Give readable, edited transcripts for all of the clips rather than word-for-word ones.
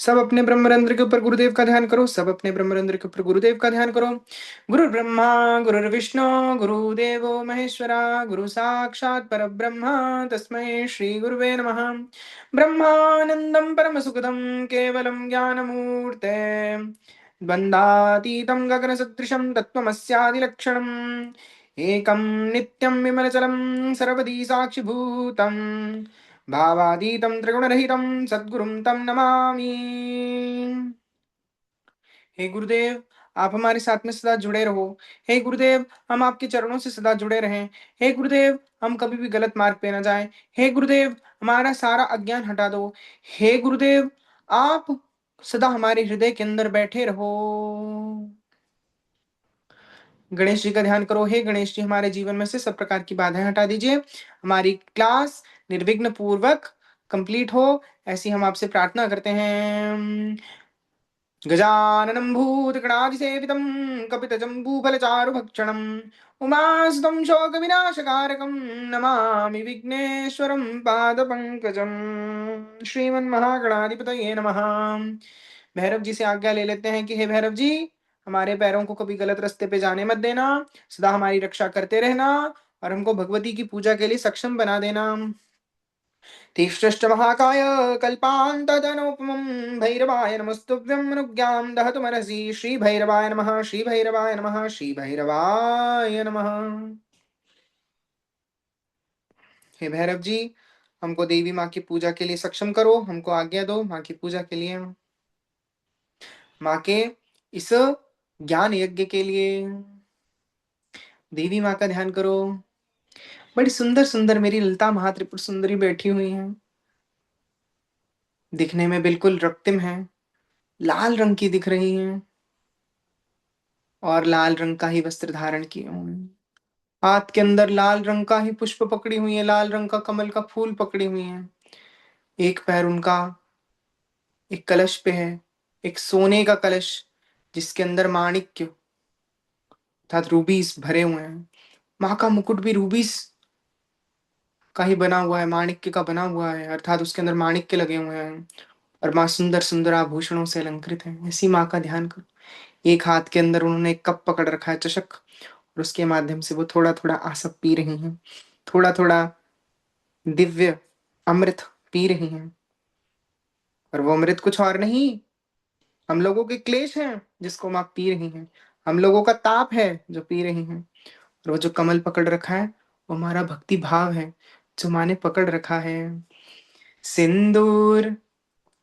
सब अपने ब्रह्मरंध्र के ऊपर गुरुदेव का ध्यान करो। सब अपने ब्रह्मरंध्र के ऊपर गुरुदेव का ध्यान करो। गुरु ब्रह्मा गुरुर्विष्णु गुरुदेवो महेश्वरा गुरु साक्षात् परब्रह्म तस्मै श्री गुरुवे नमः। ब्रह्मानंदं परमसुखदं केवलं ज्ञानमूर्ते द्वन्द्वातीतं गगनसदृशं तत्त्वमस्यादिलक्षणम् एकं नित्यं विमलचलं सर्वदी साक्षिभूतम् भावातीतं त्रिगुणरहितं सद्गुरुं तं नमामि। हे गुरुदेव, आप हमारे साथ में सदा जुड़े रहो। हे गुरुदेव, हम आपके चरणों से सदा जुड़े रहें। हे गुरुदेव, हम कभी भी गलत मार्ग पे ना जाएं। हे गुरुदेव, हमारा सारा अज्ञान हटा दो। हे गुरुदेव, आप सदा हमारे हृदय के अंदर बैठे रहो। गणेश जी का ध्यान करो। हे गणेश जी, हमारे जीवन में से सब प्रकार की बाधाएं हटा दीजिए। हमारी क्लास निर्विघ्न पूर्वक कंप्लीट हो, ऐसी हम आपसे प्रार्थना करते हैं। गजाननं भूतगणाधिसेवितं कपितजम्बूफलचारुभक्षणम् उमासुतं शोकविनाशकारकं नमामि विघ्नेश्वरं पादपङ्कजम्। श्रीमन्महागणाधिपतये नमः। भैरव जी से आज्ञा ले लेते हैं कि हे भैरव जी, हमारे पैरों को कभी गलत रास्ते पे जाने मत देना, सदा हमारी रक्षा करते रहना और हमको भगवती की पूजा के लिए सक्षम बना देना। तीष्टश्च महाकाय कल्पान्ततनोपमं भैरवाय नमस्तुभ्यं अनुज्ञां दहतु मनसि। श्रीभैरवाय नमः। श्रीभैरवाय नमः। श्रीभैरवाय नमः। हे भैरव जी, हमको देवी माँ की पूजा के लिए सक्षम करो, हमको आज्ञा दो माँ की पूजा के लिए, माँ के इस ज्ञान यज्ञ के लिए। देवी माँ का ध्यान करो। बड़ी सुंदर सुंदर मेरी ललिता महात्रिपुर सुंदरी बैठी हुई हैं, दिखने में बिल्कुल रक्तिम है, लाल रंग की दिख रही हैं और लाल रंग का ही वस्त्र धारण किए हुए हैं। हाथ के अंदर लाल रंग का ही पुष्प पकड़ी हुई है, लाल रंग का कमल का फूल पकड़ी हुई है। एक पैर उनका एक कलश पे है, एक सोने का कलश जिसके अंदर माणिक्य अर्थात रूबीस भरे हुए हैं। माँ का मुकुट भी रूबीस का ही बना हुआ है, माणिक्य का बना हुआ है, अर्थात उसके अंदर माणिक्य लगे हुए हैं और माँ सुंदर सुंदर आभूषणों से अलंकृत है। ऐसी माँ का ध्यान करो। एक हाथ के अंदर उन्होंने एक कप पकड़ रखा है, चषक, और उसके माध्यम से वो थोड़ा थोड़ा आसप पी रही हैं, थोड़ा थोड़ा दिव्य अमृत पी रही हैं। और वो अमृत कुछ और नहीं, हम लोगों के क्लेश हैं जिसको माँ पी रही हैं, हम लोगों का ताप है जो पी रही हैं। और वो जो कमल पकड़ रखा है वो हमारा भक्ति भाव है जो माँ ने पकड़ रखा है। सिंदूर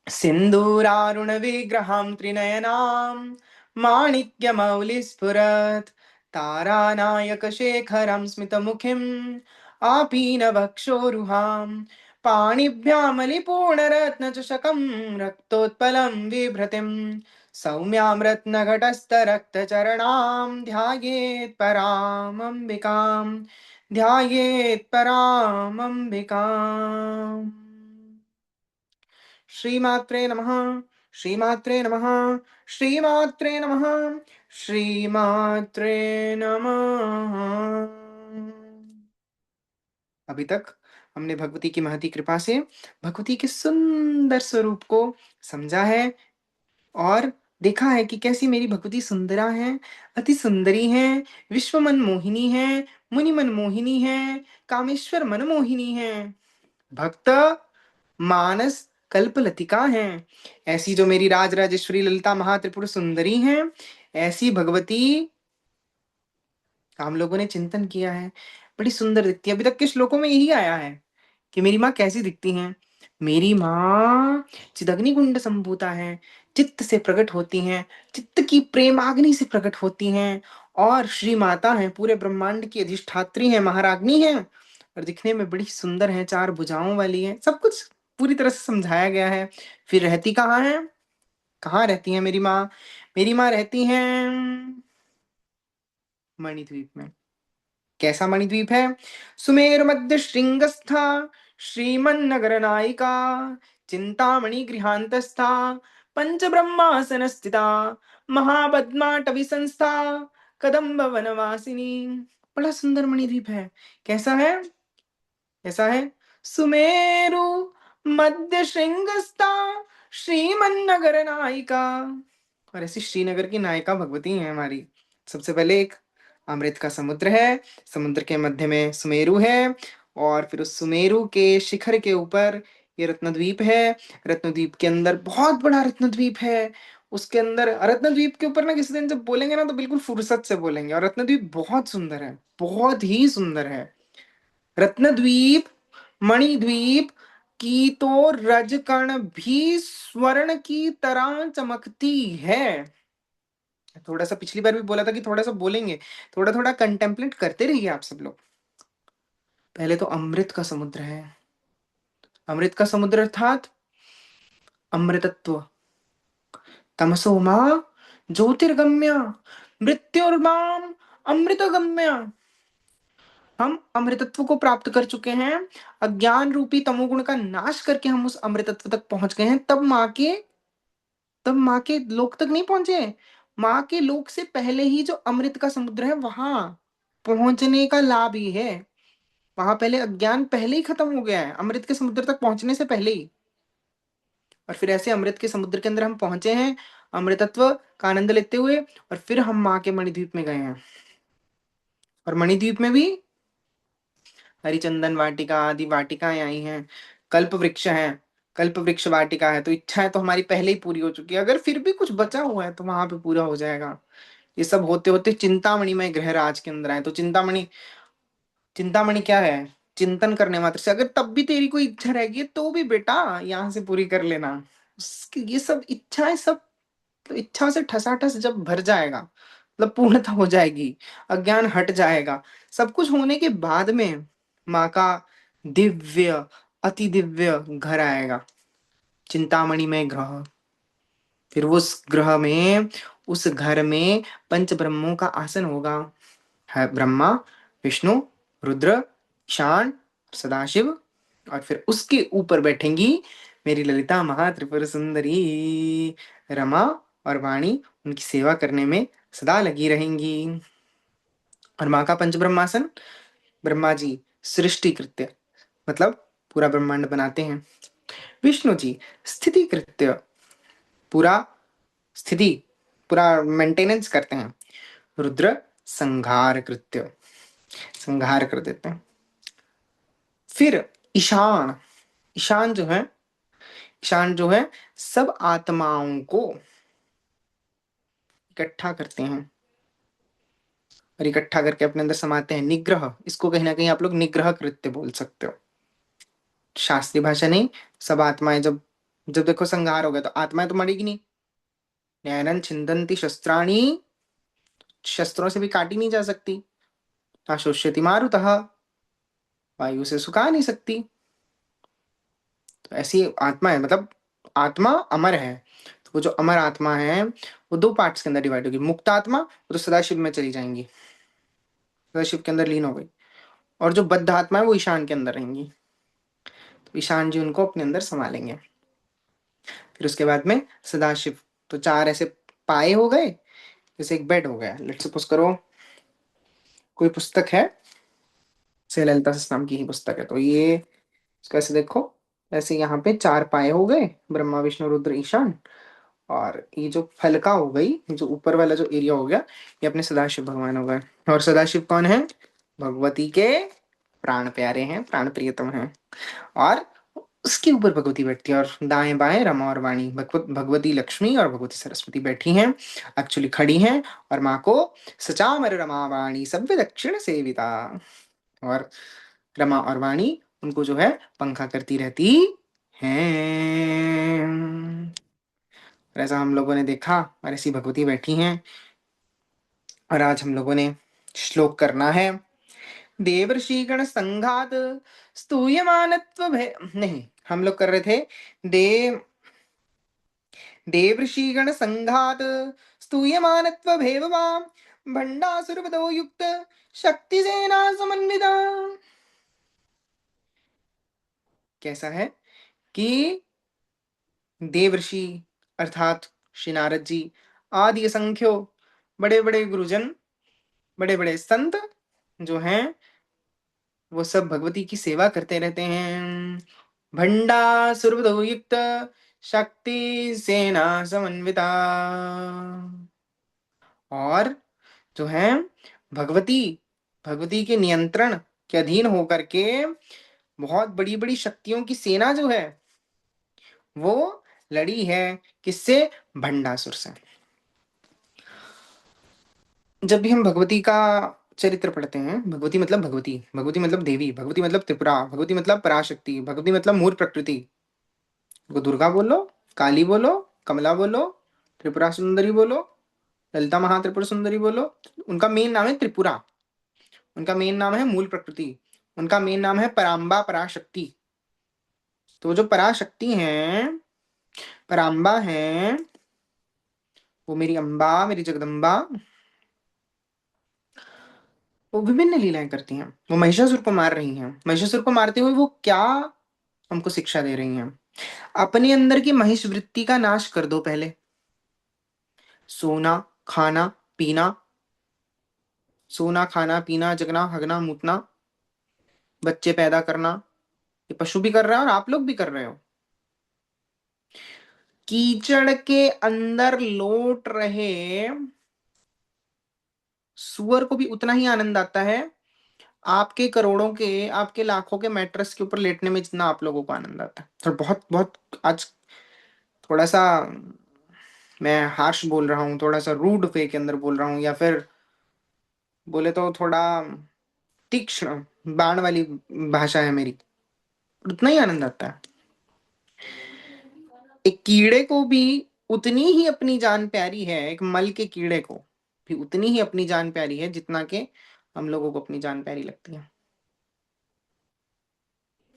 सिन्दूरारुणविग्रहां त्रिनयनां माणिक्यमौलिस्फुरत् तारानायकशेखरं स्मितमुखीम् आपीनवक्षोरुहां पाणिभ्यामलिपूर्णरत्नचषकं रक्तोत्पलं बिभ्रतिं सौम्यां रत्नघटस्थरक्तचरणां ध्यायेत् परामम्बिकां ध्यायेत् परामम्बिकाम्। श्रीमात्रे नमः। श्रीमात्रे नमः। श्रीमात्रे नमः। श्रीमात्रे नमः। अभी तक हमने भगवती की महती कृपा से भगवती के सुंदर स्वरूप को समझा है और देखा है कि कैसी मेरी भगवती सुंदरा है, अति सुंदरी है, विश्व मन मोहिनी है, मुनि मन मोहिनी है, कामेश्वर मन मोहिनी है, भक्त मानस कल्पलतिका हैं। ऐसी जो मेरी राज राजेश्वरी ललिता महात्रिपुर सुंदरी हैं, ऐसी भगवती हम लोगों ने चिंतन किया है, बड़ी सुंदर दिखती है। अभी तक के श्लोकों में यही आया है कि मेरी माँ कैसी दिखती हैं। मेरी माँ चिदग्नि कुंड संभूता है, चित्त से प्रकट होती हैं, चित्त की प्रेमाग्नि से प्रकट होती हैं और श्री माता हैं, पूरे ब्रह्मांड की अधिष्ठात्री हैं, महाराज्ञी हैं और दिखने में बड़ी सुंदर है, चार भुजाओं वाली है। सब कुछ पूरी तरह से समझाया गया है। फिर रहती कहाँ है, कहाँ रहती है मेरी माँ? मेरी माँ रहती हैं मणिद्वीप में। कैसा मणिद्वीप है? सुमेरु मध्य श्रृंगस्था श्रीमन्नगर नायिका चिंतामणि गृहांतस्था पंच ब्रह्मासन स्थिता महापद्माटवी संस्था कदम्ब वनवासिनी। बड़ा सुंदर मणिद्वीप है। कैसा है? ऐसा है, सुमेरु मध्य श्रृंगस्था श्रीमन्नगर नायिका। और ऐसी श्रीनगर की नायिका भगवती है हमारी। सबसे पहले एक अमृत का समुद्र है, समुद्र के मध्य में सुमेरु है, और फिर उस सुमेरु के शिखर के ऊपर ये रत्नद्वीप है। रत्नद्वीप के अंदर बहुत बड़ा रत्नद्वीप है। उसके अंदर रत्नद्वीप के ऊपर ना किसी दिन जब बोलेंगे ना तो बिल्कुल फुर्सत से बोलेंगे। और रत्नद्वीप बहुत सुंदर है, बहुत ही सुंदर है। रत्नद्वीप, मणिद्वीप की तो रजकण भी स्वर्ण की तरह चमकती है। थोड़ा सा पिछली बार भी बोला था कि थोड़ा सा बोलेंगे, थोड़ा थोड़ा कंटेम्पलेट करते रहिए आप सब लोग। पहले तो अमृत का समुद्र है। अमृत का समुद्र अर्थात अमृतत्व। तमसो मां ज्योतिर्गम्य मृत्युर्माम अमृतगम्य। हम अमृतत्व को प्राप्त कर चुके हैं। अज्ञान रूपी तमोगुण का नाश करके हम उस अमृतत्व तक पहुंच गए हैं। तब माँ के लोक तक नहीं पहुंचे। माँ के लोक से पहले ही जो अमृत का समुद्र है वहां पहुंचने का लाभ ही है। वहां पहले अज्ञान पहले ही खत्म हो गया है, अमृत के समुद्र तक पहुंचने से पहले ही। और फिर ऐसे अमृत के समुद्र के अंदर हम पहुंचे हैं, अमृतत्व का आनंद लेते हुए, और फिर हम माँ के मणिद्वीप में गए हैं। और मणिद्वीप में भी हरिचंदन वाटिका आदि वाटिकाएं आई हैं, कल्प वृक्ष है, कल्प वृक्ष वाटिका है। तो इच्छाएं तो हमारी पहले ही पूरी हो चुकी है। अगर फिर भी कुछ बचा हुआ है तो वहां पे पूरा हो जाएगा। ये सब होते होते चिंतामणि में ग्रहराज के अंदर आए। तो चिंतामणि, चिंतामणि क्या है? चिंतन करने मात्र से अगर तब भी तेरी कोई इच्छा रहेगी तो भी बेटा यहाँ से पूरी कर लेना। ये सब इच्छाएं सब, तो इच्छा से ठसाठस जब भर जाएगा, मतलब पूर्णता हो जाएगी, अज्ञान हट जाएगा, सब कुछ होने के बाद में माँ का दिव्य, अति दिव्य घर आएगा, चिंतामणि में ग्रह। फिर उस ग्रह में, उस घर में पंच ब्रह्मों का आसन होगा, है ब्रह्मा, विष्णु, रुद्र, ईशान, सदाशिव। और फिर उसके ऊपर बैठेंगी मेरी ललिता महात्रिपुर सुंदरी रमा और वाणी, उनकी सेवा करने में सदा लगी रहेंगी। और माँ का पंचब्रह्मासन, ब्रह्मा जी सृष्टि कृत्य, मतलब पूरा ब्रह्मांड बनाते हैं। विष्णु जी स्थिति कृत्य, पूरा स्थिति, पूरा मेंटेनेंस करते हैं। रुद्र संहार कृत्य, संहार कर देते हैं। फिर ईशान, ईशान जो है, ईशान जो है सब आत्माओं को इकट्ठा करते हैं और इकट्ठा करके अपने अंदर समाते हैं। निग्रह, इसको कहीं ना कहीं आप लोग निग्रह कृत्य बोल सकते हो, शास्त्रीय भाषा नहीं। सब आत्माएं जब, जब देखो संहार हो गया तो आत्माएं तो मरेगी नहीं। नैनन छिंदंती शस्त्राणी, शस्त्रों से भी काटी नहीं जा सकती। आशोष्यति मारुतः, वायु से सुखा नहीं सकती। तो ऐसी आत्मा है, मतलब आत्मा अमर है। तो वो जो अमर आत्मा है वो दो पार्ट्स के अंदर डिवाइड होगी। मुक्त आत्मा वो तो सदाशिव में चली जाएंगी, सदाशिव के अंदर लीन हो गई। और जो बद्ध आत्मा है वो ईशान के अंदर रहेंगी। तो ईशान जी उनको अपने अंदर संभालेंगे। फिर उसके बाद में सदाशिव, तो चार ऐसे पाए हो गए, जैसे एक बेड हो गया। लेट्स सपोज करो कोई पुस्तक है, से ललिता नाम की ही पुस्तक है, तो ये इसको ऐसे देखो, ऐसे यहाँ पे चार पाए हो गए, ब्रह्मा विष्णु रुद्र ईशान। और ये जो फलका हो गई, जो ऊपर वाला जो एरिया हो गया, ये अपने सदाशिव भगवान हो गए। और सदाशिव कौन है? भगवती के प्राण प्यारे हैं, प्राण प्रियतम हैं। और उसके ऊपर भगवती बैठती है, और दाएं बाएं रमा और वाणी, भगवती लक्ष्मी और भगवती सरस्वती बैठी हैं, एक्चुअली खड़ी हैं। और माँ को सचामर रमा वाणी सभ्य दक्षिण सेविता, और रमा और वाणी उनको जो है पंखा करती रहती हैं। और ऐसा हम लोगों ने देखा, और ऐसी भगवती बैठी हैं। और आज हम लोगों ने श्लोक करना है। देवर्षि गण संघात स्तूयमानत्व भय, नहीं, हम लोग कर रहे थे देव, देवर्षि गण संघात स्तूयमानत्व भेववाम भंडासुरपदो युक्त शक्ति सेना समन्विता। कैसा है कि देवर्षि अर्थात श्री नारद जी आदि असंख्यो बड़े बड़े गुरुजन, बड़े बड़े संत जो हैं वो सब भगवती की सेवा करते रहते हैं। भंडा सुरभदो युक्त शक्ति सेना समन्विता। और जो है भगवती, भगवती के नियंत्रण के अधीन होकर के बहुत बड़ी बड़ी शक्तियों की सेना जो है वो लड़ी है, किससे? भंडासुर से। जब भी हम भगवती का चरित्र पढ़ते हैं, भगवती मतलब भगवती, भगवती मतलब देवी, भगवती मतलब त्रिपुरा, भगवती मतलब पराशक्ति, भगवती मतलब मूल प्रकृति। वो दुर्गा बोलो, काली बोलो, कमला बोलो, त्रिपुरा सुंदरी बोलो, ललिता महात्रिपुर सुंदरी बोलो, उनका मेन नाम है त्रिपुरा, उनका मेन नाम है मूल प्रकृति, उनका मेन नाम है पराम्बा पराशक्ति। तो जो पराशक्ति हैं, पराम्बा हैं, वो मेरी अम्बा, मेरी जगदम्बा, वो विभिन्न लीलाएं करती हैं। वो महिषासुर को मार रही हैं। महिषासुर को मारते हुए वो क्या हमको शिक्षा दे रही हैं? अपने अंदर की महिष वृत्ति का नाश कर दो पहले। सोना, खाना, पीना, सोना खाना पीना, जगना हगना मूतना, बच्चे पैदा करना, ये पशु भी कर रहा है और आप लोग भी कर रहे हो। कीचड़ के अंदर लोट रहे सुअर को भी उतना ही आनंद आता है आपके करोड़ों के, आपके लाखों के मैट्रेस के ऊपर लेटने में जितना आप लोगों को आनंद आता है। तो बहुत बहुत आज थोड़ा सा मैं हार्श बोल रहा हूँ, थोड़ा सा रूड वे के अंदर बोल रहा हूँ, या फिर बोले तो थोड़ा तीक्ष्ण बाण वाली भाषा है मेरी। उतना ही आनंद आता है। एक कीड़े को भी उतनी ही अपनी जान प्यारी है, एक मल के कीड़े को भी उतनी ही अपनी जान प्यारी है जितना के हम लोगों को अपनी जान प्यारी लगती है।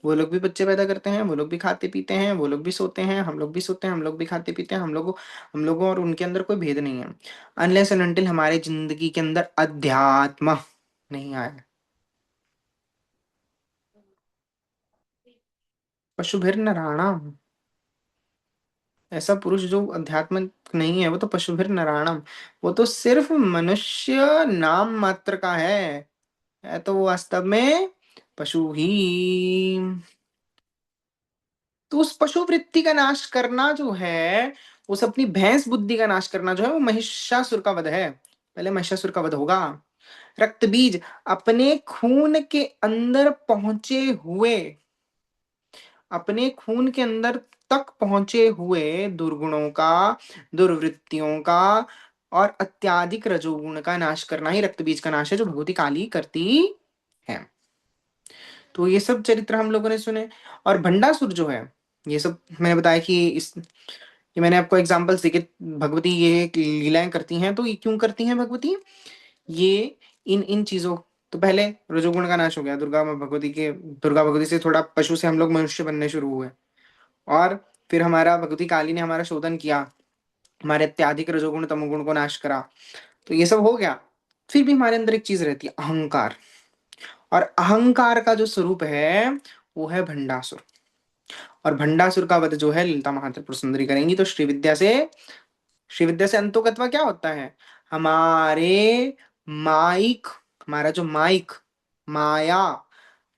वो लोग भी बच्चे पैदा करते हैं, वो लोग भी खाते पीते हैं, वो लोग भी सोते हैं, हम लोग भी सोते हैं, हम लोग भी खाते पीते हैं। हम लोगों और उनके अंदर कोई भेद नहीं है, अनलेस एंड अनटिल हमारे जिंदगी के अंदर अध्यात्म नहीं आया। पशुभिर नराणाम, ऐसा पुरुष जो अध्यात्म नहीं है वो तो पशुभिर नराणम, वो तो सिर्फ मनुष्य नाम मात्र का है तो वो वास्तव में पशु ही। तो उस पशु वृत्ति का नाश करना जो है, उस अपनी भैंस बुद्धि का नाश करना जो है, वो महिषासुर का वध है। पहले महिषासुर का वध होगा। रक्त बीज अपने खून के अंदर पहुंचे हुए, अपने खून के अंदर तक पहुंचे हुए दुर्गुणों का, दुर्वृत्तियों का और अत्याधिक रजोगुण का नाश करना ही रक्त बीज का नाश है, जो भगवती काली करती है। तो ये सब चरित्र हम लोगों ने सुने। और भंडासुर जो है, ये सब मैंने बताया कि इस, ये मैंने आपको एग्जांपल्स देके, भगवती ये लीलाएं करती हैं तो ये क्यों करती हैं भगवती, ये इन इन चीजों, तो पहले रजोगुण का नाश हो गया दुर्गा भगवती के, दुर्गा भगवती से थोड़ा पशु से हम लोग मनुष्य बनने शुरू हुए, और फिर हमारा भगवती काली ने हमारा शोधन किया, हमारे अत्याधिक रजोगुण तमोगुण को नाश करा। तो ये सब हो गया। फिर भी हमारे अंदर एक चीज रहती है, अहंकार। और अहंकार का जो स्वरूप है वो है भंडासुर। और भंडासुर का वध जो है ललिता महात्रिपुर सुंदरी करेंगी। तो श्रीविद्या से, श्रीविद्या से अंतोगत्वा क्या होता है? हमारे माइक, हमारा जो माइक, माया,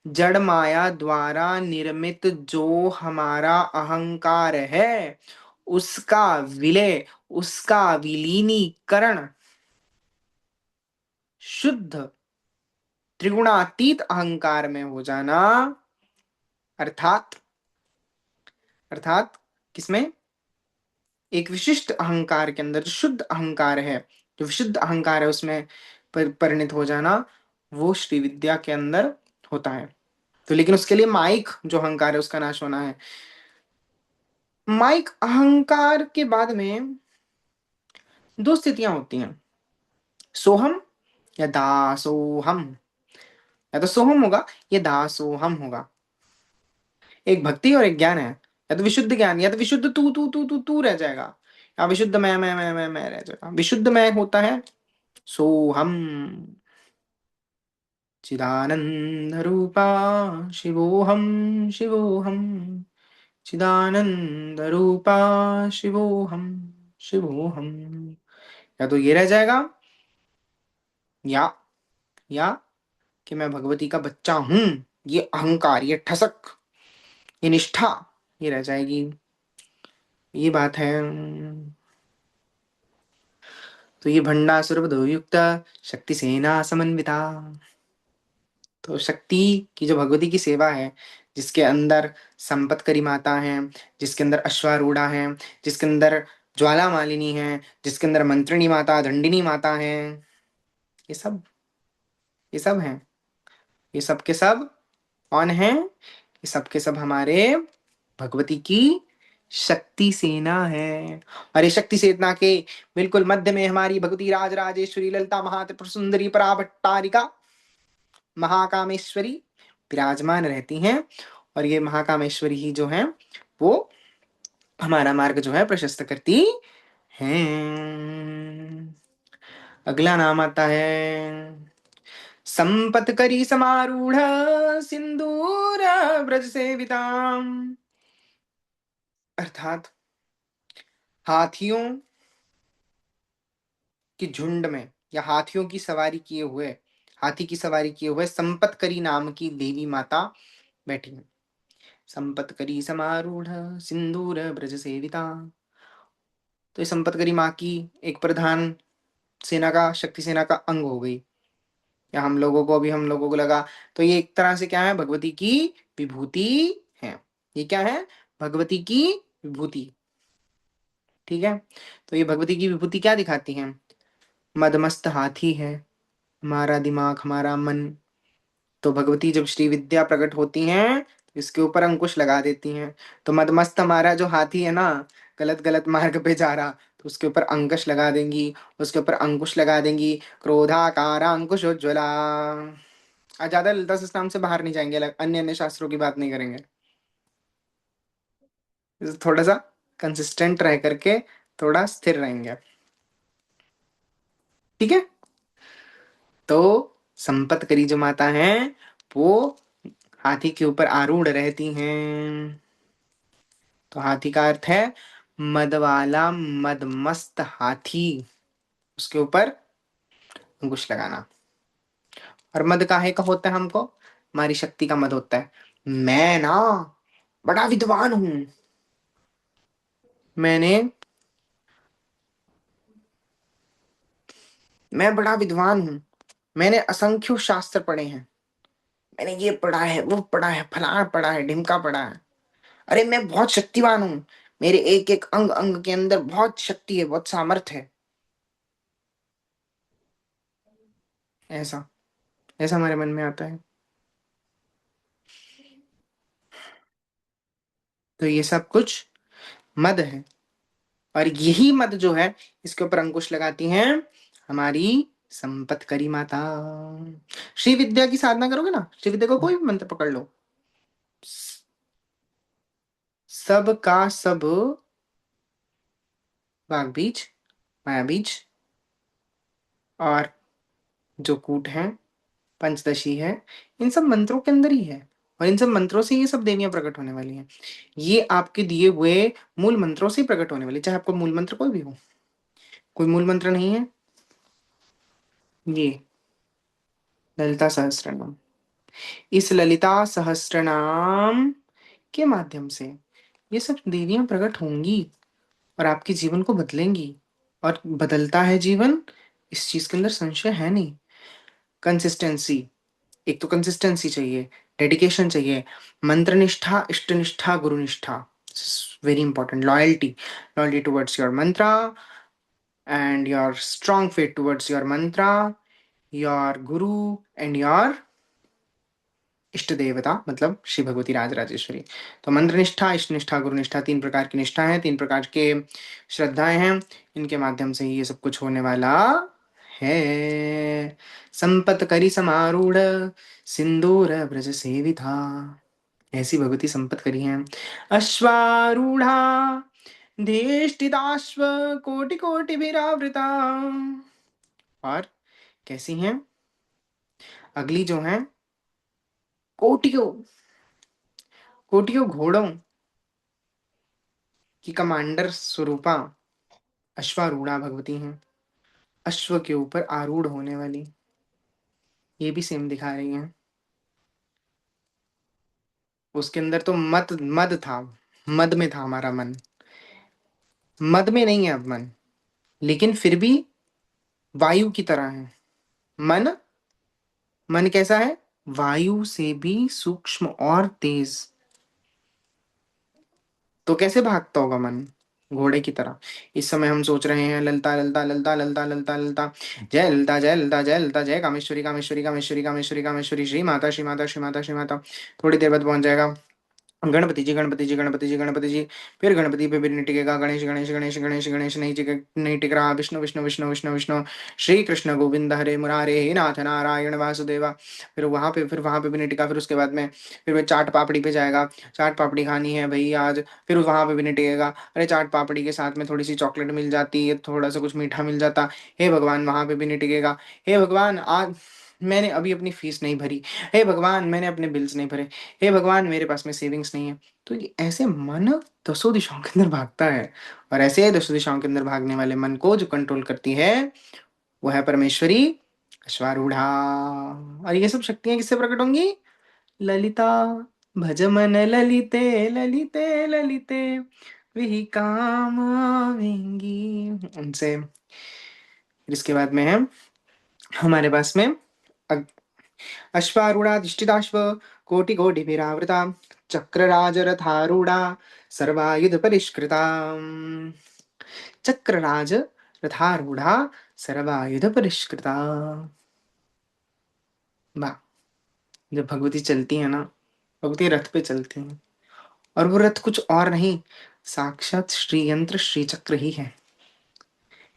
जड़ माया द्वारा निर्मित जो हमारा अहंकार है, उसका विलय, उसका विलीनीकरण शुद्ध त्रिगुणातीत अहंकार में हो जाना। अर्थात, अर्थात किसमें? एक विशिष्ट अहंकार के अंदर, जो शुद्ध अहंकार है, जो विशुद्ध अहंकार है, उसमें परिणित हो जाना, वो श्री विद्या के अंदर होता है। तो लेकिन उसके लिए माइक जो अहंकार है उसका नाश होना है। माइक अहंकार के बाद में दो स्थितियां होती हैं, सोहम या दासोहम। या तो सोहम होगा या दासोहम होगा। एक भक्ति और एक ज्ञान है, या तो विशुद्ध ज्ञान, या तो विशुद्ध तू रह जाएगा, या विशुद्ध मैं रह जाएगा। विशुद्ध मैं होता है सोहम, चिदानंद रूपा शिवोहम, शिवोहम, चिदानंद रूपा शिवोहम, शिवोहम। या तो ये रह जाएगा, या या कि मैं भगवती का बच्चा हूं, ये अहंकार, ये ठसक, ये निष्ठा, ये रह जाएगी। ये बात है। तो ये भंडासुरवधो युक्त शक्ति सेना समन्विता। तो शक्ति की जो भगवती की सेवा है, जिसके अंदर संपतकरी माता है, जिसके अंदर अश्वारूढ़ा है, जिसके अंदर ज्वाला मालिनी है, जिसके अंदर मंत्रिणी माता, दंडिनी माता है, ये सब, ये सब हैं। ये सब के सब कौन है? ये सब के सब हमारे भगवती की शक्ति सेना है। और ये शक्ति सेना के बिल्कुल मध्य में हमारी भगवती राज राजेश्वरी ललिता महात्रिपुर सुंदरी पराभट्टारिका महाकामेश्वरी विराजमान रहती हैं। और ये महाकामेश्वरी ही जो है वो हमारा मार्ग जो है प्रशस्त करती हैं। अगला नाम आता है संपत्करी समारूढ़ सिंदूर ब्रज सेविताम। अर्थात हाथियों की झुंड में या हाथियों की सवारी किए हुए, हाथी की सवारी किए हुए संपत्करी नाम की देवी माता बैठी है। संपत्करी समारूढ़ सिंदूर ब्रज सेविता। तो ये संपत्करी माँ की एक प्रधान सेना का, शक्ति सेना का अंग हो गई। या हम लोगों को, अभी हम लोगों को लगा, तो ये एक तरह से क्या है? भगवती की विभूति है। ये क्या है? भगवती की विभूति। ठीक है। तो ये भगवती की विभूति क्या दिखाती है? मदमस्त हाथी है हमारा दिमाग, हमारा मन। तो भगवती जब श्री विद्या प्रकट होती हैं तो इसके ऊपर अंकुश लगा देती हैं। तो मदमस्त हमारा जो हाथी है ना, गलत गलत मार्ग पे जा रहा, तो उसके ऊपर अंकुश लगा देंगी, उसके ऊपर अंकुश लगा देंगी। क्रोधाकार अंकुश उज्ज्वला। आज ज्यादा ललिता सहस्त्रनाम से बाहर नहीं जाएंगे, अन्य अन्य शास्त्रों की बात नहीं करेंगे। थोड़ा सा कंसिस्टेंट रह करके थोड़ा स्थिर रहेंगे। ठीक है। तो संपतकरी जो माता है वो हाथी के ऊपर आरूढ़ रहती हैं। तो हाथी का अर्थ है मद वाला, मदमस्त हाथी, उसके ऊपर अंकुश लगाना। और मद काहे का होता है हमको? हमारी शक्ति का मद होता है। मैं ना बड़ा विद्वान हूं, मैंने, मैं बड़ा विद्वान हूं, मैंने असंख्य शास्त्र पढ़े हैं, मैंने ये पढ़ा है, वो पढ़ा है, फलाना पढ़ा है, ढिमका पढ़ा है। अरे मैं बहुत शक्तिवान हूं, मेरे एक एक अंग अंग के अंदर बहुत शक्ति है, बहुत सामर्थ्य है। ऐसा, ऐसा हमारे मन में आता है। तो ये सब कुछ मद है। और यही मद जो है, इसके ऊपर अंकुश लगाती हैं हमारी संपतकरी माता। श्री विद्या की साधना करोगे ना, श्री विद्या को कोई भी मंत्र पकड़ लो, सब का सब वाग बीज, माया बीज, और जो कूट है, पंचदशी है, इन सब मंत्रों के अंदर ही है। और इन सब मंत्रों से ये सब देवियां प्रकट होने वाली हैं। ये आपके दिए हुए मूल मंत्रों से प्रकट होने वाली, चाहे आपको मूल मंत्र कोई भी हो। कोई मूल मंत्र नहीं है, ये ललिता सहस्त्रनाम। इस ललिता सहस्त्रनाम के माध्यम से ये सब देवियां प्रकट होंगी और आपके जीवन को बदलेंगी। और बदलता है जीवन, इस चीज के अंदर संशय है नहीं। कंसिस्टेंसी, एक तो कंसिस्टेंसी चाहिए, डेडिकेशन चाहिए, मंत्र निष्ठा, इष्ट निष्ठा, गुरु निष्ठा, very important. Loyalty, loyalty towards your Mantra and your strong faith towards your Mantra, your Guru and your इष्ट देवता, मतलब श्री भगवती राज राजेश्वरी। तो मंत्र निष्ठा, इष्ट निष्ठा, गुरु निष्ठा, तीन प्रकार की निष्ठा है, तीन प्रकार के श्रद्धाएं हैं। इनके माध्यम से ही ये सब कुछ होने वाला है। संपत करी समारूढ़ सिंदूर ब्रज सेविता, ऐसी भगवती संपत करी है। अश्वारूढ़ा धेष्टिताश्व कोटि कोटि विरावृता। और कैसी हैं? अगली जो है, कोटियों, कोटियों घोड़ों की कमांडर स्वरूपा अश्वारूढ़ा भगवती हैं। अश्व के ऊपर आरूढ़ होने वाली, ये भी सेम दिखा रही हैं। उसके अंदर तो मद मद था, मद में था हमारा मन। मद में नहीं है अब मन, लेकिन फिर भी वायु की तरह है। मन, मन कैसा है? वायु से भी सूक्ष्म और तेज। तो कैसे भागता होगा मन? घोड़े की तरह। इस समय हम सोच रहे हैं ललता ललता ललता ललता ललता ललता, जय ललता जय ललता जय ललता जय कामेश्वरी कामेश्वरी कामेश्वरी कामेश्वरी कामेश्वरी, श्री माता श्री माता श्री माता श्री माता। थोड़ी देर बाद पहुंच जाएगा गणपति जी गणपति जी गणपति जी गणपति जी। फिर गणपति पे भी नहीं टिकेगा, गणेश गणेश गणेश गणेश गणेश नहीं टिके, नहीं टिक रहा, विष्णु विष्णु विष्णु विष्णु विष्णु, श्री कृष्ण गोविंद हरे मुरारे हे नाथ नारायण वासुदेवा। फिर वहां पे भी नहीं टिका। फिर उसके बाद में फिर वो चाट पापड़ी पे जाएगा, चाट पापड़ी खानी है भाई आज। फिर वहां पे भी नहीं टिकेगा, अरे चाट पापड़ी के साथ में थोड़ी सी चॉकलेट मिल जाती है, थोड़ा सा कुछ मीठा मिल जाता। हे भगवान, वहां पे भी नहीं टिकेगा। हे भगवान, आज मैंने अभी अपनी फीस नहीं भरी। हे भगवान, मैंने अपने बिल्स नहीं भरे। हे भगवान, मेरे पास में सेविंग्स नहीं है। तो ये ऐसे मन दसों दिशाओं के अंदर भागता है। और ऐसे दसों दिशाओं के अंदर भागने वाले मन को जो कंट्रोल करती है, वो है परमेश्वरी अश्वारूढ़ा। और ये सब शक्तियां किससे प्रकट होंगी? ललिता, भज मन ललिते ललिते ललिते, वही काम आवेंगी उनसे। फिर इसके बाद में है हमारे पास में अश्वारूढ़ाधिष्ठिताश्व कोटिकोटिभिरावृता, चक्रराजरथारूढ़ा सर्वायुध परिष्कृता। चक्रराज रथारूढ़ा सर्वायुध परिष्कृता। वाह! जब भगवती चलती है ना, भगवती रथ पे चलती है, और वो रथ कुछ और नहीं, साक्षात श्री यंत्र श्री चक्र ही है।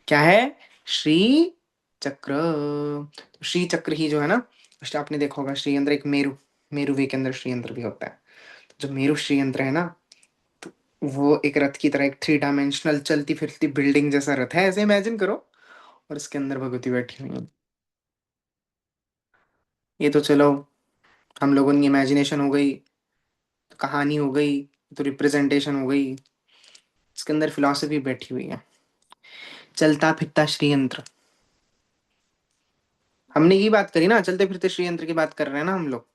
क्या है? श्री चक्र। तो श्री चक्र ही जो है ना, आपने देखा होगा श्री यंत्र एक मेरु, मेरु वे के अंदर श्री यंत्र भी होता है। तो जो मेरु श्री यंत्र है ना, तो वो एक रथ की तरह, एक थ्री डायमेंशनल चलती फिरती बिल्डिंग जैसा रथ है, ऐसे इमेजिन करो। और इसके अंदर भगवती बैठी हुई है। ये तो चलो हम लोगों की इमेजिनेशन हो गई, तो कहानी हो गई, तो रिप्रेजेंटेशन हो गई। इसके अंदर फिलॉसफी बैठी हुई है। चलता फिरता श्री यंत्र, हमने ये बात करी ना, चलते फिरते श्री यंत्र की बात कर रहे हैं ना हम लोग।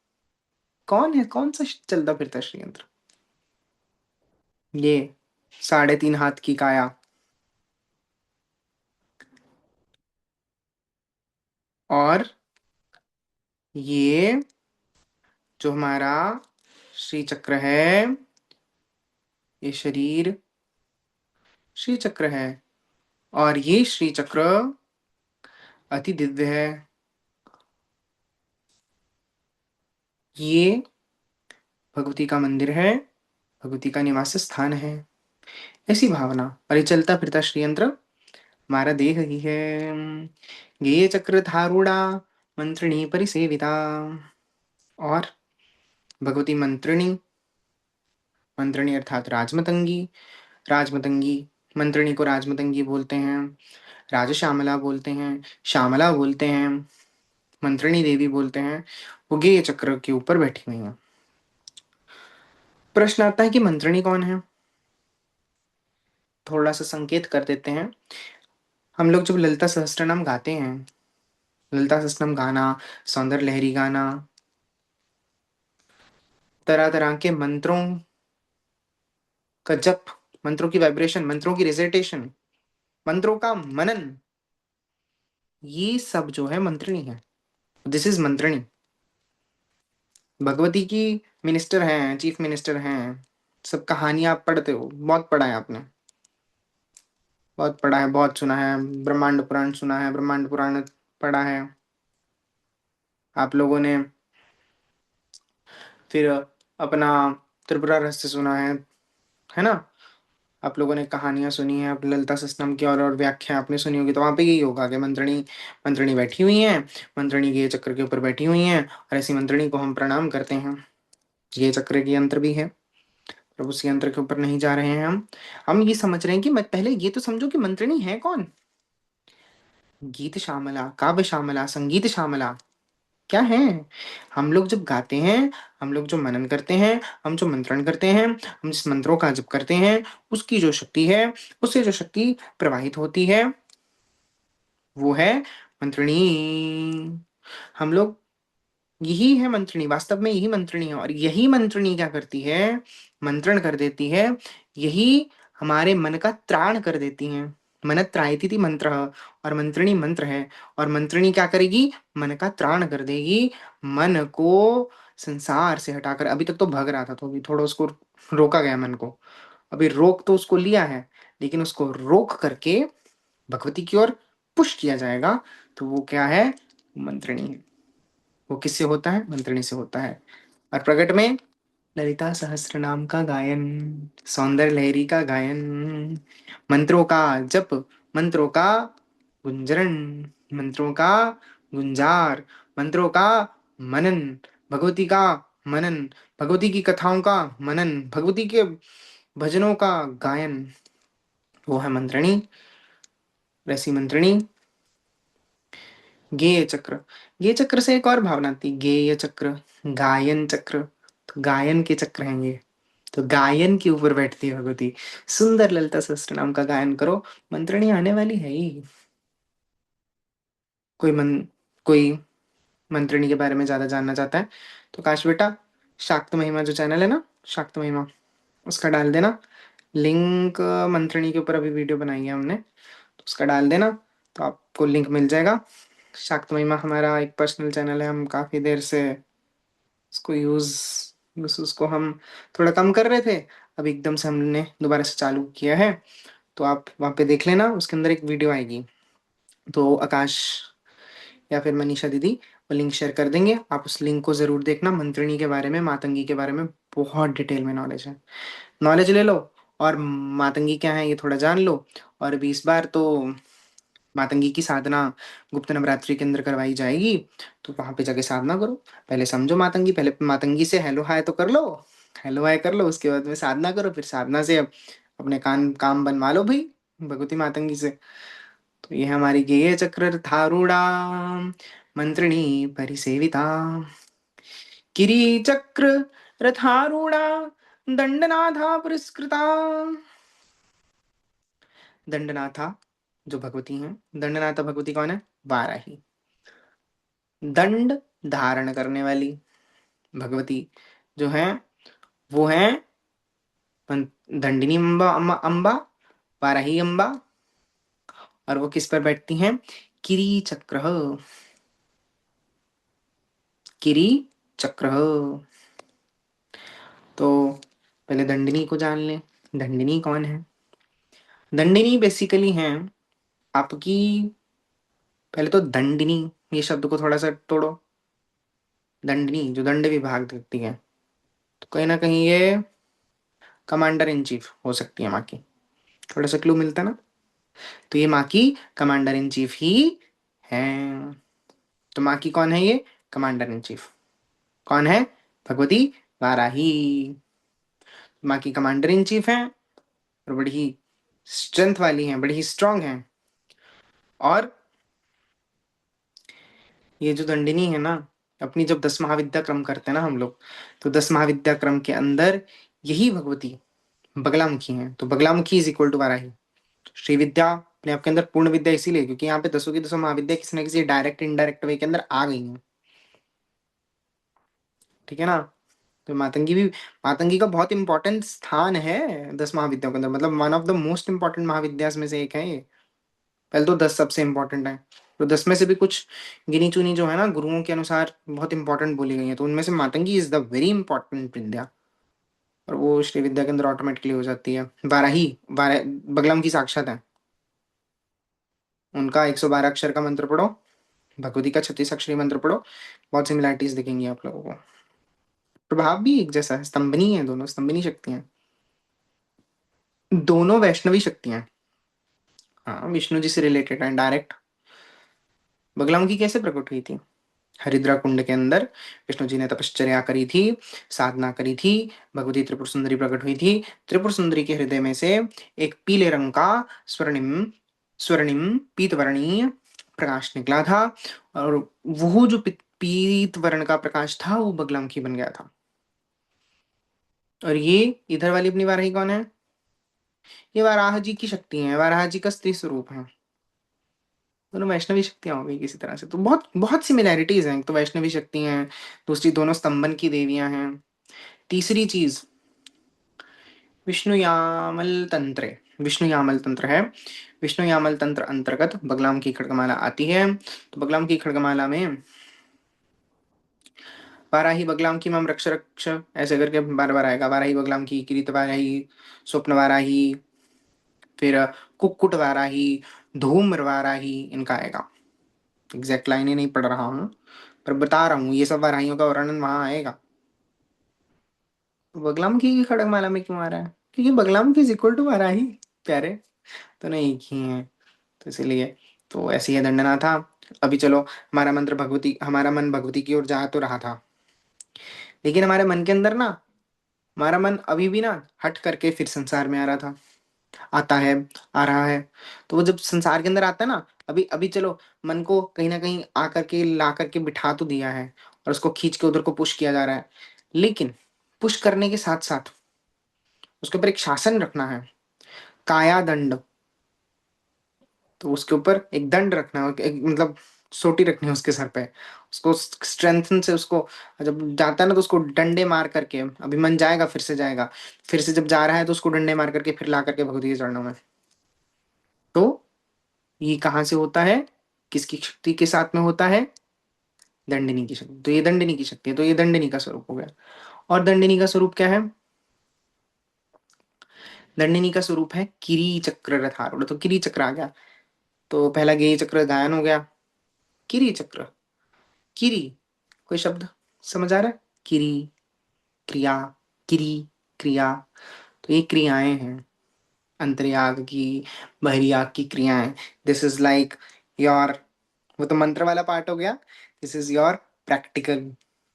कौन है, कौन सा चलता फिरता श्री यंत्र? ये 3.5 हाथ की काया, और ये जो हमारा श्री चक्र है, ये शरीर श्री चक्र है। और ये श्री चक्र अति दिव्य है। ये भगवती का मंदिर है, भगवती का निवास स्थान है, ऐसी भावना। और ये चलता फिरता श्री यंत्र हमारा देह ही है। गेय चक्र धारूढ़ा मंत्रिणी परिसेविता। और भगवती मंत्रिणी, मंत्रिणी अर्थात राजमतंगी, राजमतंगी, मंत्रिणी को राजमतंगी बोलते हैं, राजश्यामला बोलते हैं, श्यामला बोलते हैं, मंत्रिणी देवी बोलते हैं। वो गेय चक्र के ऊपर बैठी हुई हैं। प्रश्न आता है कि मंत्रिणी कौन है? थोड़ा सा संकेत कर देते हैं। हम लोग जब ललिता सहस्त्रनाम गाते हैं, ललिता सहस्त्रनाम गाना, सौंदर्य लहरी गाना, तरह तरह के मंत्रों का जप, मंत्रों की वाइब्रेशन, मंत्रों की रिसाइटेशन, मंत्रों का मनन, ये सब जो है मंत्रिणी है। This is मंत्रिणी। भगवती की मिनिस्टर हैं, चीफ मिनिस्टर हैं। सब कहानियां आप पढ़ते हो, बहुत पढ़ा है आपने, बहुत पढ़ा है, बहुत सुना है। ब्रह्मांड पुराण सुना है, ब्रह्मांड पुराण पढ़ा है आप लोगों ने। फिर अपना त्रिपुरा रहस्य सुना है ना? आप लोगों ने कहानियां सुनी है, आप ललिता सहस्त्रनाम की और व्याख्या आपने सुनी होगी, तो वहां पे यही होगा कि मंत्रिणी, मंत्रिणी बैठी हुई हैं, मंत्रिणी ये चक्र के ऊपर बैठी हुई हैं, और ऐसी मंत्रिणी को हम प्रणाम करते हैं। ये चक्र की यंत्र भी है, पर उस यंत्र के ऊपर नहीं जा रहे हैं हम ये समझ रहे हैं कि पहले ये तो समझो कि मंत्रिणी है कौन। गीत श्यामला, काव्य श्यामला, संगीत श्यामला क्या है? हम लोग जब गाते हैं, हम लोग जो मनन करते हैं, हम जो मंत्रण करते हैं, हम जिस मंत्रों का जप करते हैं, उसकी जो शक्ति है, उससे जो शक्ति प्रवाहित होती है, वो है मंत्रिणी। हम लोग, यही है मंत्रिणी, वास्तव में यही मंत्रिणी है। और यही मंत्रिणी क्या करती है? मंत्रण कर देती है। यही हमारे मन का त्राण कर देती हैं। मन त्रायती थी मंत्र, और मंत्रिणी मंत्र है। और मंत्रिणी क्या करेगी? मन का त्राण कर देगी। मन को संसार से हटाकर, अभी तक तो भग रहा था तो अभी थोड़ा उसको रोका गया मन को। अभी रोक तो उसको लिया है, लेकिन उसको रोक करके भगवती की ओर पुश किया जाएगा। तो वो क्या है? मंत्रिणी है। वो किससे होता है? मंत्रिणी से होता है। और प्रकट में ललिता सहस्त्र नाम का गायन, सौंदर्य लहरी का गायन, मंत्रों का जप, मंत्रों का गुंजरण, मंत्रों का गुंजार, मंत्रों का मनन, भगवती का मनन, भगवती की कथाओं का मनन, भगवती के भजनों का गायन, वो है मंत्रिणी। वैसी मंत्रिणी गेय चक्र। गेय चक्र से एक और भावना आती है, गेय चक्र, गायन चक्र। तो गायन के चक्र हैं ये। तो गायन के ऊपर बैठती है भगवती। सुंदर ललिता सहस्त्र नाम का गायन करो, मंत्रिणी आने वाली है ही। कोई कोई मंत्रिणी के बारे में ज्यादा जानना चाहता है तो काश बेटा, शाक्त महिमा जो चैनल है ना, शाक्त महिमा, उसका डाल देना लिंक। मंत्रिणी के ऊपर अभी वीडियो बनाई है हमने, तो उसका डाल देना, तो आपको लिंक मिल जाएगा। शाक्त महिमा हमारा एक पर्सनल चैनल है, हम काफी देर से उसको यूज, बस उसको हम थोड़ा कम कर रहे थे, अब एकदम से हमने दोबारा से चालू किया है। तो आप वहाँ पे देख लेना, उसके अंदर एक वीडियो आएगी। तो आकाश या फिर मनीषा दीदी वो लिंक शेयर कर देंगे, आप उस लिंक को जरूर देखना। मंत्रिणी के बारे में, मातंगी के बारे में बहुत डिटेल में नॉलेज है। नॉलेज ले लो, और मातंगी क्या है ये थोड़ा जान लो। और अभी इस बार तो मातंगी की साधना गुप्त नवरात्रि के अंदर करवाई जाएगी, तो वहां पे जाके साधना करो। पहले समझो मातंगी, पहले मातंगी से हेलो हाय तो कर लो, हेलो हाय कर लो, उसके बाद में साधना करो, फिर साधना से अपने काम बनवा लो भाई भगवती मातंगी से। तो ये है हमारी गेय चक्र थारूढ़ा मंत्रिणी परिसेविता, किरी चक्र रथारूढ़ा दंडनाथा पुरस्कृता। दंडनाथा जो भगवती हैं, दंडनाथा भगवती कौन है? वाराही। दंड धारण करने वाली भगवती जो है, वो है दंडिनी अम्बा, अम्बा, वाराही अम्बा। और वो किस पर बैठती हैं? किरी चक्र, किरी चक्र। तो पहले दंडिनी को जान लें। दंडिनी कौन है? दंडिनी बेसिकली है आपकी, पहले तो दंडिनी ये शब्द को थोड़ा सा तोड़ो। दंडिनी जो दंड विभाग देती है, तो कहीं ना कहीं ये कमांडर इन चीफ हो सकती है माँ की। थोड़ा सा क्लू मिलता है ना? तो ये माँ की कमांडर इन चीफ ही है। तो माँ की कौन है ये? Commander in chief. कौन है? भगवती वाराही। माँ की कमांडर इन चीफ है, और बड़ी ही स्ट्रेंथ वाली हैं, बड़ी ही स्ट्रांग हैं। और ये जो दंडिनी है ना, अपनी जब 10 महाविद्या क्रम करते हैं ना हम लोग, तो 10 महाविद्या क्रम के अंदर यही भगवती बगलामुखी है। तो Baglamukhi is equal to Varahi. Shri Vidya अपने आपके अंदर पूर्ण विद्या इसीलिए क्योंकि यहाँ पे 10 की 10 महाविद्या किसी ना किसी डायरेक्ट इनडायरेक्ट वे के अंदर आ गई हैं। ठीक है ना? तो मातंगी भी, मातंगी का बहुत इंपॉर्टेंट स्थान है 10 महाविद्याओं के अंदर, मतलब one of the most important Mahavidyas में से एक है ये। पहले तो 10 सबसे इंपॉर्टेंट है, तो 10 में से भी कुछ गिनी चुनी जो है ना गुरुओं के अनुसार बहुत इंपॉर्टेंट बोली गई है, तो उनमें से Matangi is the very important vidya. और वो श्री विद्या के अंदर ऑटोमेटिकली हो जाती है। बारह ही, बारह बगलम की साक्षात है। उनका 112 अक्षर का मंत्र पढ़ो, भगवती का 36 अक्षरी मंत्र पढ़ो, बहुत सिमिलैरिटीज दिखेंगी आप लोगों को। प्रभाव भी एक जैसा है, स्तंभनी है, दोनों स्तंभनी शक्तियां, दोनों वैष्णवी शक्तियां। हाँ, विष्णु जी से रिलेटेड है डायरेक्ट। बगलामुखी कैसे प्रकट हुई थी? हरिद्रा कुंड के अंदर विष्णु जी ने तपश्चर्या करी थी, साधना करी थी, भगवती त्रिपुर सुंदरी प्रकट हुई थी। त्रिपुर सुंदरी के हृदय में से एक पीले रंग का स्वर्णिम स्वर्णिम पीतवर्णीय प्रकाश निकला था, और वो जो पीत वर्ण का प्रकाश था वो बगलामुखी बन गया था। और ये इधर वाली अपनी वाराही कौन है? ये वाराह जी की शक्ति है, वाराह जी का स्त्री स्वरूप है। दोनों वैष्णवी शक्तियां हो गई किसी तरह से, तो बहुत बहुत सिमिलैरिटीज हैं। एक तो वैष्णवी शक्ति हैं, दूसरी दोनों स्तंभन की देवियां हैं। तीसरी चीज, विष्णु यामल तंत्र, विष्णु यामल तंत्र है। विष्णु यामल तंत्र अंतर्गत बगलाम की खड्गमाला आती है। तो बगलाम की खड्गमाला में वाराही बगलाम की मम रक्ष रक्ष ऐसे करके बार बार आएगा। वाराही बगलाम की, किरीट वाराही, स्वप्न वाराही, फिर कुक्कुट वाराही, धूम्र वाराही, इनका आएगा। एग्जैक्ट लाइनें नहीं पढ़ रहा हूँ, पर बता रहा हूँ ये सब वाराहियों का वर्णन वहां आएगा। बगलाम की खड़गमाला में क्यों आ रहा है? क्योंकि बगलाम की इज इक्वल टू वाराही। प्यारे तो नहीं ही है, तो इसीलिए। तो ऐसे ही दंडना था। अभी चलो, हमारा मंत्र भगवती, हमारा मन भगवती की ओर जा तो रहा था, लेकिन हमारे मन के अंदर ना, हमारा मन अभी भी ना हट करके फिर संसार में आ रहा था, आता है, आ रहा है। तो वो जब संसार के अंदर आता है ना, अभी अभी चलो, मन को कहीं ना कहीं आकर के ला करके बिठा तो दिया है, और उसको खींच के उधर को पुश किया जा रहा है, लेकिन पुश करने के साथ साथ उसके ऊपर एक शासन रखना है, काया दंड। तो उसके ऊपर एक दंड रखना है, एक मतलब सोटी रखनी है उसके सर पे, उसको स्ट्रेंथन से, उसको जब जाता है ना तो उसको डंडे मार करके, अभी मन जाएगा फिर से जाएगा, फिर से जब जा रहा है तो उसको डंडे मार करके फिर ला करके भगवती के चरणों में। तो ये कहाँ से होता है, किसकी शक्ति के साथ में होता है? दंडिनी की शक्ति। तो ये दंडिनी की शक्ति है, तो ये दंडिनी का स्वरूप हो गया। और दंडिनी का स्वरूप क्या है? दंडिनी का स्वरूप है किरी चक्र रथारूढ़। तो किरी चक्र आ गया, तो पहला गेय चक्र गायन हो गया। किरी चक्र, किरी, कोई शब्द समझ आ रहा है? किरी, क्रिया, किरी, क्रिया। तो ये क्रियाएं हैं, अंतर्याग की, बहिर्याग की क्रियाएं। दिस इज लाइक योर, वो तो मंत्र वाला पार्ट हो गया। This is your practical,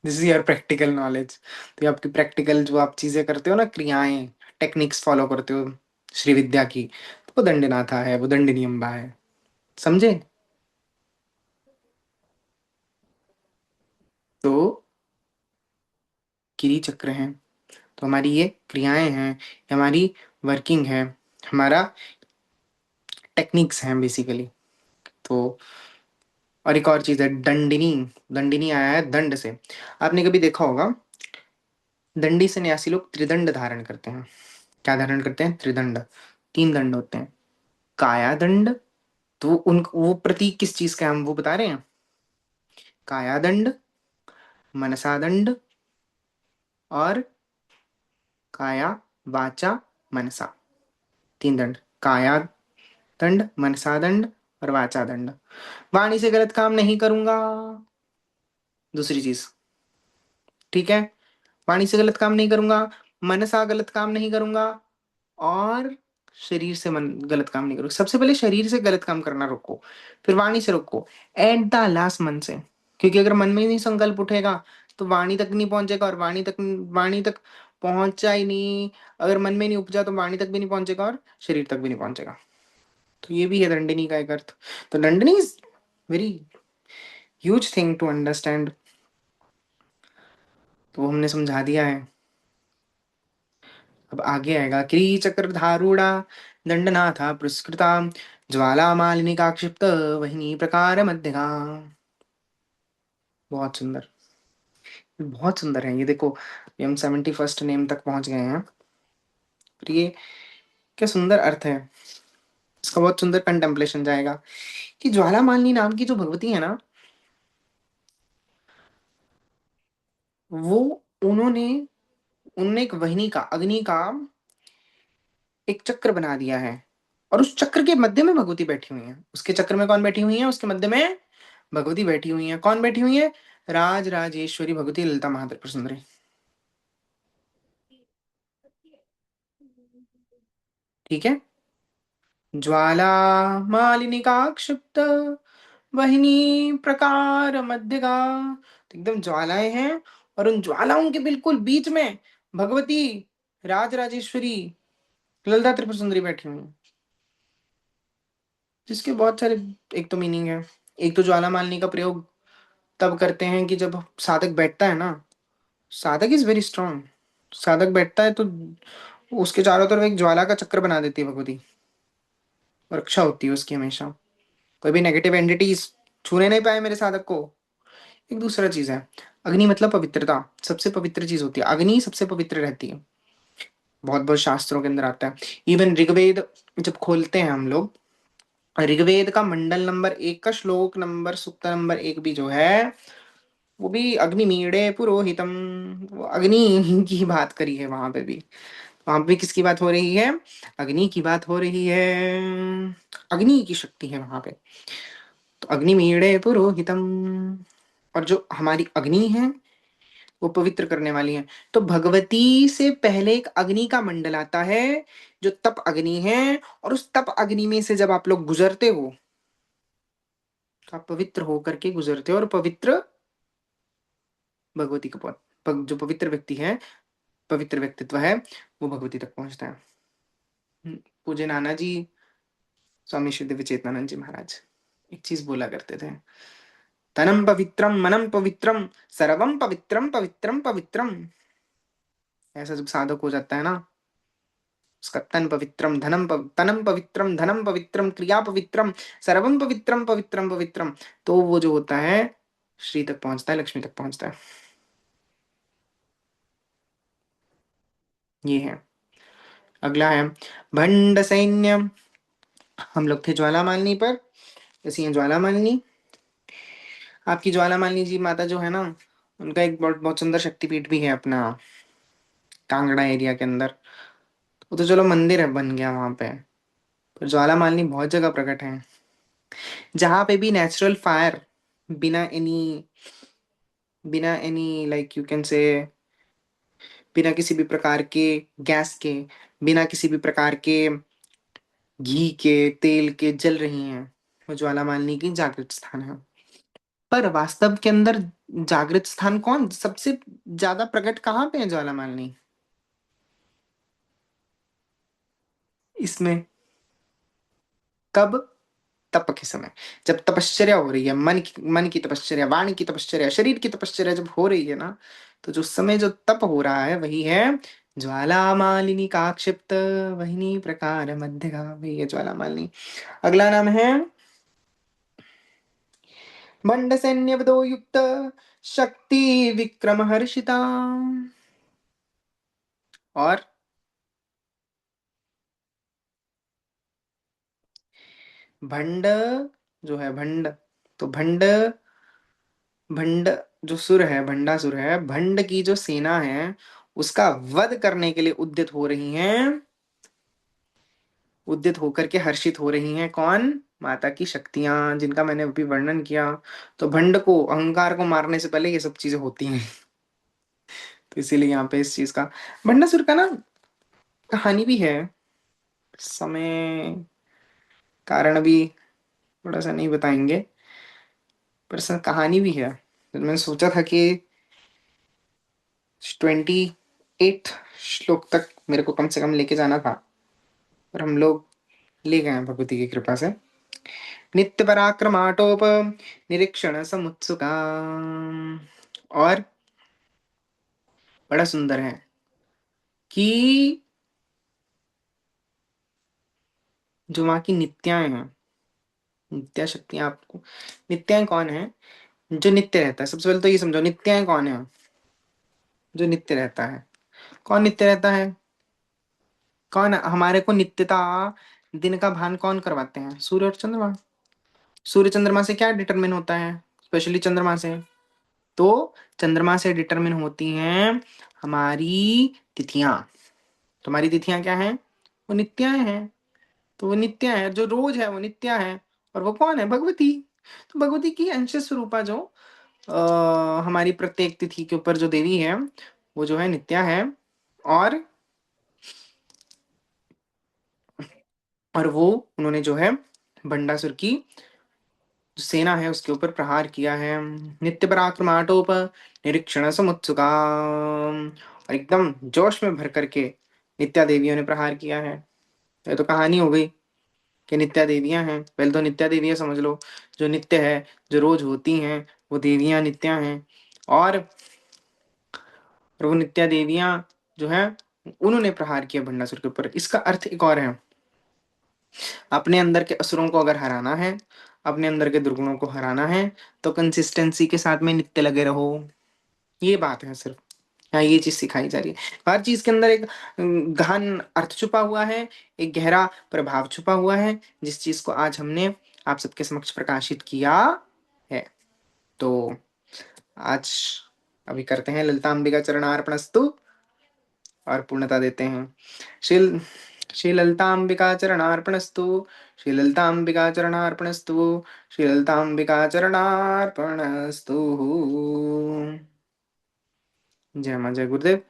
this is your practical knowledge. तो ये आपकी प्रैक्टिकल जो आप चीजें करते हो ना, क्रियाएं, टेक्निक्स फॉलो करते हो श्री विद्या की, तो वो दंडनाथा है, वो दंडिनी अम्बा है। समझे? तो किरी चक्र है, तो हमारी ये क्रियाएं हैं, ये हमारी वर्किंग है, हमारा टेक्निक्स हैं बेसिकली। तो और एक और चीज है दंडिनी। दंडिनी आया है दंड से। आपने कभी देखा होगा, दंडी सन्यासी लोग त्रिदंड धारण करते हैं। क्या धारण करते हैं? त्रिदंड। तीन दंड होते हैं। काया दंड, तो उन वो प्रतीक किस चीज का है, हम वो बता रहे हैं। काया दंड, मनसा दंड, और काया वाचा मनसा। तीन दंड, काया दंड, मनसा दंड, और वाचा दंड। वाणी से गलत काम नहीं करूंगा, दूसरी चीज, ठीक है? वाणी से गलत काम नहीं करूंगा, मनसा गलत काम नहीं करूंगा, और शरीर से मन गलत काम नहीं करूंगा। सबसे पहले शरीर से गलत काम करना रोको, फिर वाणी से रोको, एट द लास्ट मन से। क्योंकि अगर मन में ही नहीं संकल्प उठेगा तो वाणी तक नहीं पहुंचेगा, और वाणी तक पहुंचा ही नहीं, अगर मन में नहीं उपजा तो वाणी तक भी नहीं पहुंचेगा और शरीर तक भी नहीं पहुंचेगा। तो ये भी है दंडनी का एक अर्थ। तो Dandini is very huge thing to understand. तो वो हमने समझा दिया है। अब आगे आएगा, क्री चक्रधारूढ़ा दंडनाथा पुरस्कृता, ज्वाला मालिनी का क्षिप्त वहिनी प्रकार मध्यगा। बहुत सुंदर, बहुत सुंदर है ये। देखो, ये हम 71st नेम तक पहुंच गए हैं। और ये क्या सुंदर अर्थ है इसका, बहुत सुंदर कंटेम्पलेशन जाएगा कि ज्वाला मालिनी नाम की जो भगवती है ना, वो, उन्होंने उनने एक वहिनी का, अग्नि का एक चक्र बना दिया है, और उस चक्र के मध्य में भगवती बैठी हुई है। उसके चक्र में कौन बैठी हुई है? उसके मध्य में भगवती बैठी हुई है। कौन बैठी हुई है? राज राजेश्वरी भगवती ललिता महात्रिपुर सुंदरी। ठीक है? ज्वाला मालिनिका क्षिप्त वहिनी प्रकार मध्यगा। तो एकदम ज्वालाएं हैं, और उन ज्वालाओं के बिल्कुल बीच में भगवती राज राजेश्वरी ललिता त्रिपुर सुंदरी बैठी हुई है। जिसके बहुत सारे, एक तो मीनिंग है। एक तो ज्वाला मालिनी का प्रयोग तब करते हैं कि जब साधक बैठता है ना, साधक इज वेरी स्ट्रांग, साधक बैठता है तो उसके चारों तरफ एक ज्वाला का चक्र बना देती है भगवती, और रक्षा होती है उसकी हमेशा। कोई भी नेगेटिव एंटिटीज छूने नहीं पाए मेरे साधक को। एक दूसरा चीज है, अग्नि मतलब पवित्रता, सबसे पवित्र चीज होती है अग्नि, सबसे पवित्र रहती है। बहुत बहुत शास्त्रों के अंदर आता है। इवन ऋग्वेद जब खोलते हैं हम लोग, ऋग्वेद का मंडल नंबर 1 का श्लोक नंबर, सूक्त नंबर 1 भी जो है, वो भी अग्निमीड़े पुरोहितम, वो अग्नि की बात करी है वहां पे भी। वहां पे किसकी बात हो रही है? अग्नि की बात हो रही है। अग्नि की शक्ति है वहां पे। तो अग्निमीड़े पुरोहितम, और जो हमारी अग्नि है वो पवित्र करने वाली है। तो भगवती से पहले एक अग्नि का मंडल आता है जो तप अग्नि है, और उस तप अग्नि में से जब आप लोग गुजरते हो तो आप पवित्र होकर के गुजरते हो, और पवित्र भगवती का जो पवित्र व्यक्ति है, पवित्र व्यक्तित्व है, वो भगवती तक पहुंचता है। पूज्य नाना जी, स्वामी श्री दिव्य चेतनानंद जी महाराज एक चीज बोला करते थे, तनम पवित्रम मनम पवित्रम सर्वम पवित्रम पवित्रम पवित्रम। ऐसा जब साधक हो जाता है ना, उसका तन पवित्रम तनम पवित्रम धनम पवित्रम क्रिया पवित्रम सर्वम पवित्रम पवित्रम पवित्रम, तो वो जो होता है श्री तक पहुंचता है, लक्ष्मी तक पहुंचता है। ये है। अगला है भंड सैन्य। हम लोग थे ज्वाला मालिनी पर। जैसे ये ज्वाला मालिनी, आपकी ज्वाला मालिनी जी माता जो है ना, उनका एक बहुत बहुत सुंदर शक्तिपीठ भी है अपना कांगड़ा एरिया के अंदर। वो तो चलो मंदिर है बन गया वहां पे, पर ज्वाला मालिनी बहुत जगह प्रकट है, जहां पे भी नेचुरल फायर, बिना एनी बिना any like you can say, बिना किसी भी प्रकार के गैस के, बिना किसी भी प्रकार के घी के, तेल के जल रही हैं, वो ज्वाला मालिनी की जागृत स्थान है। पर वास्तव के अंदर जागृत स्थान कौन सबसे ज्यादा प्रकट कहाँ पे है ज्वाला मालिनी? इसमें कब? तप के समय, जब तपश्चर्या हो रही है, मन की तपश्चर्या, वाणी की तपश्चर्या, शरीर की तपश्चर्या जब हो रही है ना, तो जो समय जो तप हो रहा है वही है ज्वाला मालिनी का क्षिप्त वहिनी प्रकार मध्य का, वही है ज्वाला मालिनी। अगला नाम है मंड सैन्य युक्त शक्ति विक्रम हर्षिता। और भंड जो है, भंड, तो भंड, भंड जो सुर है, भंडासुर है, भंड की जो सेना है उसका वध करने के लिए उद्यत हो रही हैं, उद्यत होकर के हर्षित हो रही हैं। कौन? माता की शक्तियां, जिनका मैंने अभी वर्णन किया। तो भंड को, अहंकार को मारने से पहले ये सब चीजें होती हैं। तो इसीलिए यहाँ पे इस चीज का, भंडासुर का ना कहानी भी है, समय कारण अभी थोड़ा सा नहीं बताएंगे, पर सर कहानी भी है। तो मैंने सोचा था कि 28 श्लोक तक मेरे को कम से कम लेके जाना था, पर हम लोग ले गए हैं भगवती की कृपा से। नित्य पराक्रमाटोप निरीक्षण समुत्सुका, और बड़ा सुंदर है कि जो वहाँ की नित्याएं हैं, नित्या शक्तियां आपको, नित्याएं कौन है? जो नित्य रहता है। सबसे पहले तो ये समझो नित्याएं कौन है? जो नित्य रहता है। कौन नित्य रहता है? कौन हमारे को नित्यता, दिन का भान कौन करवाते हैं? सूर्य और चंद्रमा। सूर्य चंद्रमा से क्या डिटरमिन होता है? स्पेशली चंद्रमा से, तो चंद्रमा से डिटरमिन होती हैं हमारी तिथियां। तुम्हारी तिथियां क्या हैं? वो नित्याएं हैं। तो वो नित्य है, जो रोज है वो नित्या है। और वो कौन है? भगवती। तो भगवती की अंश स्वरूपा जो हमारी प्रत्येक तिथि के ऊपर जो देवी है, वो जो है नित्या है। और वो उन्होंने जो है बंडासुर की जो सेना है उसके ऊपर प्रहार किया है। नित्य पराक्रमाटोप निरीक्षण समुत्सुका, और एकदम जोश में भर करके नित्या देवियों ने प्रहार किया है। ये तो कहानी हो गई कि नित्या देवियां हैं। पहले तो नित्या देवियां समझ लो, जो नित्य है, जो रोज होती हैं, वो देवियां नित्या हैं। और वो नित्या देवियां जो है, उन्होंने प्रहार किया भंडासुर के ऊपर। इसका अर्थ एक और है, अपने अंदर के असुरों को अगर हराना है, अपने अंदर के दुर्गुणों को हराना है, तो कंसिस्टेंसी के साथ में नित्य लगे रहो। ये बात है सिर्फ। यहाँ ये चीज सिखाई जा रही है। हर चीज के अंदर एक गहन अर्थ छुपा हुआ है, एक गहरा प्रभाव छुपा हुआ है, जिस चीज को आज हमने आप सबके समक्ष प्रकाशित किया है। तो आज अभी करते हैं ललिता अंबिका चरणार्पणस्तु और पूर्णता देते हैं। श्री श्री ललितांबिका चरणार्पणस्तु, श्री ललितांबिका चरणार्पणस्तु, श्री ललितांबिका चरणार्पणस्तु। जय मां, जय गुरुदेव।